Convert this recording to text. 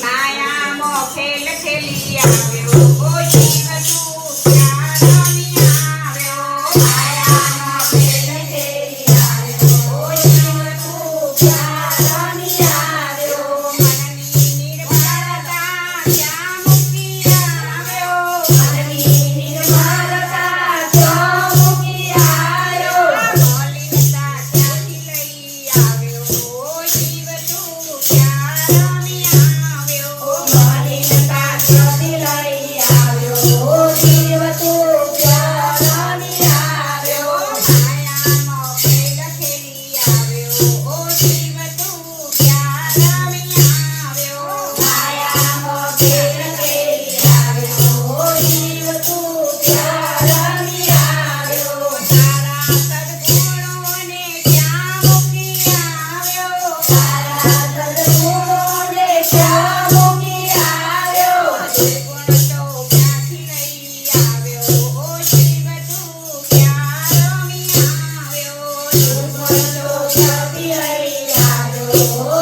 માયા મોખેલ ખેલી આવ્યો ઓ શિવ તું ક્યાં રમી આવ્યો માયા મોખેલ ખેલી આવ્યો ઓ શિવ તું ક્યાં રમી આવ્યો મનની નિર્મળતા ક્યાં મૂકી આવ્યો મનની નિર્મળતા ક્યાં મૂકી આવ્યો મલિનતા ક્યાંથી લઈ આવ્યો ઓ શિવ તું ક્યાં રમી આવ્યો મલિનતા ક્યાંથી લઈ આવ્યો ઓ શિવ તું ક્યાં રમી આવ્યો માયા મોખેલ ખેલી આવ્યો ઓ શિવ તું ક્યાં રમી આવ્યો માયા મોખેલ ખેલી આવ્યો ઓ શિવ તું ક્યાં રમી આવ્યો તારા સદગુણોને ક્યાં મૂકી આવ્યો તારા સદગુણોને ક્યાં મૂકી આવ્યો ગુણ તો ક્યાંથી લઈ આવ્યો ઓ શિવ તું ક્યાં રમી આવ્યો ગુણ તો ક્યાંથી લઈ આવ્યો